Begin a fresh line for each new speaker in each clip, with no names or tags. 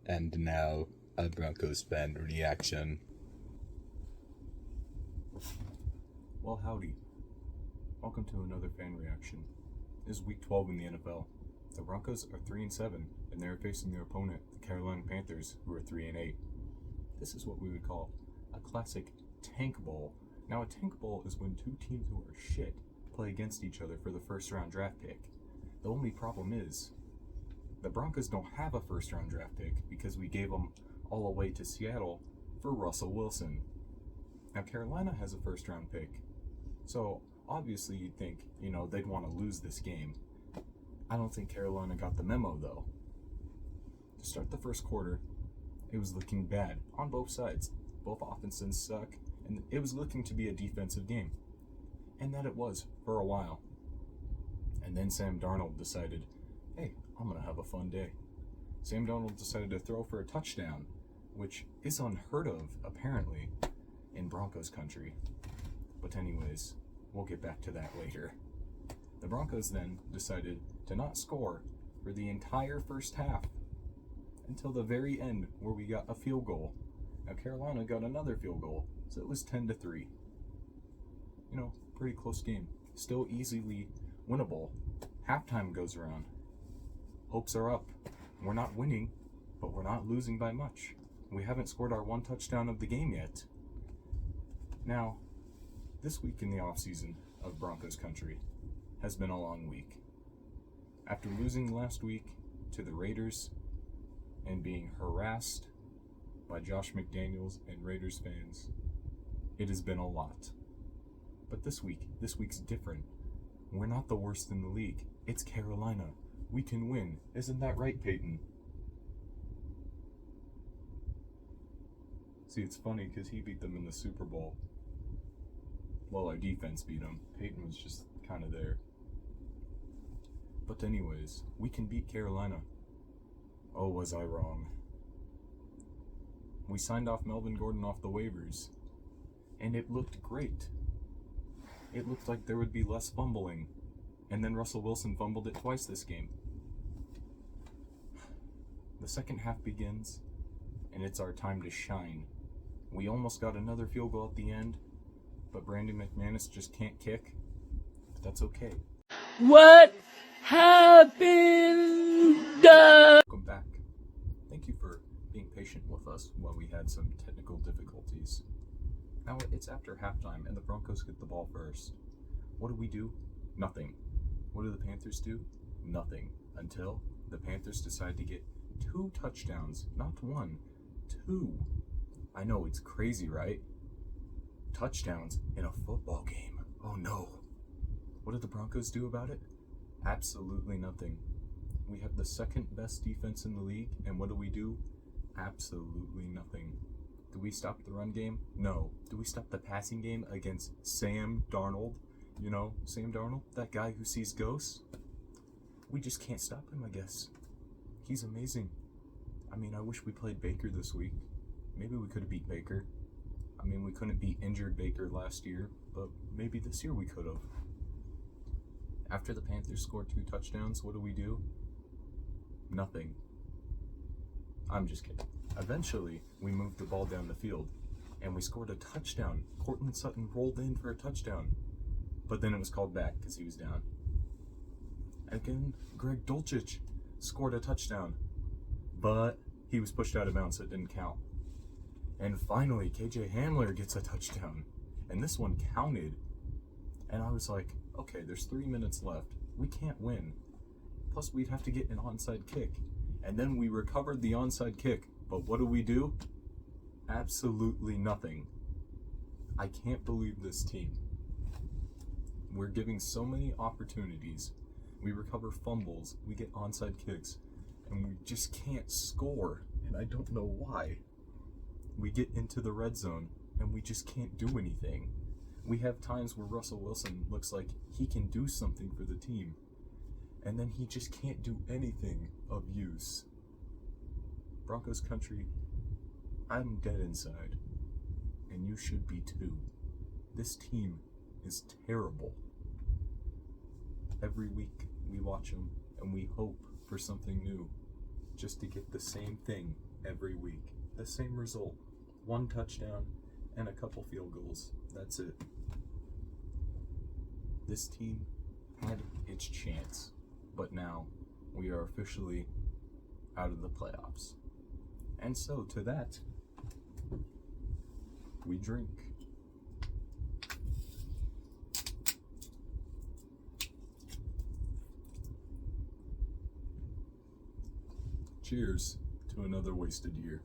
And now, a Broncos fan reaction.
Well, howdy. Welcome to another fan reaction. This is week 12 in the NFL. The Broncos are 3-7, and they're facing their opponent, the Carolina Panthers, who are 3-8. This is what we would call a classic tank bowl. Now, a tank bowl is when two teams who are shit play against each other for the first round draft pick. The only problem is, the Broncos don't have a first round draft pick because we gave them all away to Seattle for Russell Wilson. Now, Carolina has a first round pick, so obviously you'd think, they'd want to lose this game. I don't think Carolina got the memo, though. To start the first quarter, it was looking bad on both sides. Both offenses suck, and it was looking to be a defensive game. And that it was for a while. And then Sam Darnold decided, hey, I'm going to have a fun day. Sam Darnold decided to throw for a touchdown, which is unheard of, apparently, in Broncos Country. But anyways, we'll get back to that later. The Broncos then decided to not score for the entire first half until the very end, where we got a field goal. Now, Carolina got another field goal, so it was 10-3. Pretty close game. Still easily winnable. Halftime goes around. Hopes are up. We're not winning, but we're not losing by much. We haven't scored our one touchdown of the game yet. Now, this week in the offseason of Broncos Country has been a long week. After losing last week to the Raiders and being harassed by Josh McDaniels and Raiders fans, it has been a lot. But this week's different. We're not the worst in the league. It's Carolina. We can win. Isn't that right, Peyton? See, it's funny because he beat them in the Super Bowl. Well, our defense beat them. Peyton was just kind of there. But anyways, we can beat Carolina. Oh, was I wrong? We signed off Melvin Gordon off the waivers, and it looked great. It looked like there would be less fumbling, and then Russell Wilson fumbled it twice this game. The second half begins, and it's our time to shine. We almost got another field goal at the end, but Brandon McManus just can't kick. But that's okay.
What happened?
Welcome back. Thank you for being patient with us while we had some technical difficulties. Now it's after halftime, and the Broncos get the ball first. What do? Nothing. What do the Panthers do? Nothing. Until the Panthers decide to get 2 touchdowns. Not 1, 2. I know, it's crazy, right? Touchdowns in a football game. Oh no. What did the Broncos do about it? Absolutely nothing. We have the second best defense in the league, and what do? Absolutely nothing. Do we stop the run game? No. Do we stop the passing game against Sam Darnold? Sam Darnold, that guy who sees ghosts? We just can't stop him, I guess. He's amazing. I wish we played Baker this week. Maybe we could have beat Baker. We couldn't beat injured Baker last year, but maybe this year we could have. After the Panthers scored 2 touchdowns, what do? Nothing. I'm just kidding. Eventually, we moved the ball down the field, and we scored a touchdown. Courtland Sutton rolled in for a touchdown, but then it was called back because he was down. Again, Greg Dulcich scored a touchdown, but he was pushed out of bounds, so it didn't count. And finally, KJ Hamler gets a touchdown, and this one counted. And I was like, okay, there's 3 minutes left. We can't win. Plus, we'd have to get an onside kick. And then we recovered the onside kick. But what do? Absolutely nothing. I can't believe this team. We're giving so many opportunities. We recover fumbles, we get onside kicks, and we just can't score. And I don't know why. We get into the red zone, and we just can't do anything. We have times where Russell Wilson looks like he can do something for the team, and then he just can't do anything of use. Broncos Country, I'm dead inside, and you should be too. This team is terrible. Every week we watch them, and we hope for something new, just to get the same thing every week. The same result. 1 touchdown and a couple field goals. That's it. This team had its chance, but now we are officially out of the playoffs. And so to that, we drink. Cheers to another wasted year.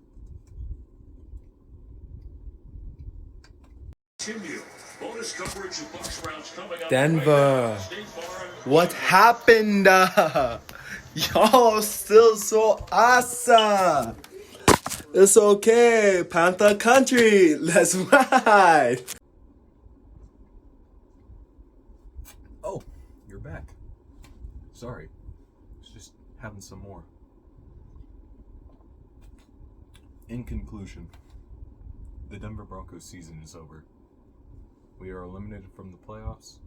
Bonus coverage of Bucks rounds coming up.
Denver, what happened? Y'all still so awesome. It's okay, Panther Country, let's ride.
Oh, you're back. Sorry. It's just having some more. In conclusion, the Denver Broncos season is over. We are eliminated from the playoffs.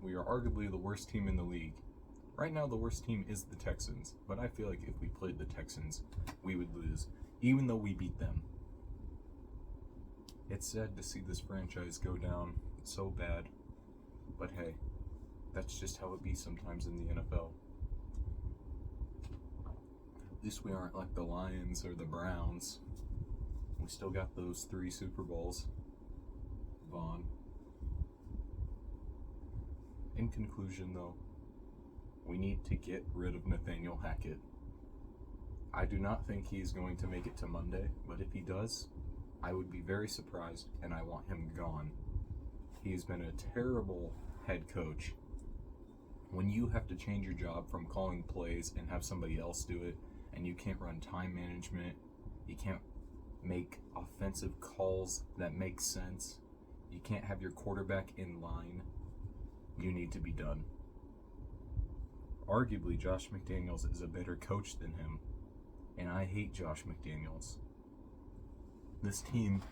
We are arguably the worst team in the league. Right now, the worst team is the Texans, but I feel like if we played the Texans, we would lose, even though we beat them. It's sad to see this franchise go down so bad, but hey, that's just how it be sometimes in the NFL. At least we aren't like the Lions or the Browns. We still got those 3 Super Bowls. Vaughn. In conclusion, though, we need to get rid of Nathaniel Hackett. I do not think he is going to make it to Monday, but if he does, I would be very surprised, and I want him gone. He has been a terrible head coach. When you have to change your job from calling plays and have somebody else do it, and you can't run time management, you can't make offensive calls that make sense, you can't have your quarterback in line, you need to be done. Arguably, Josh McDaniels is a better coach than him, and I hate Josh McDaniels. This team,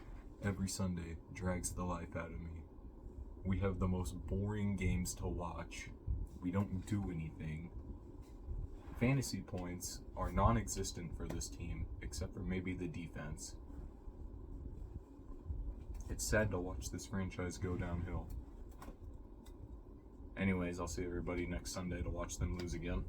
every Sunday, drags the life out of me. We have the most boring games to watch. We don't do anything. Fantasy points are non-existent for this team, except for maybe the defense. It's sad to watch this franchise go downhill. Anyways, I'll see everybody next Sunday to watch them lose again.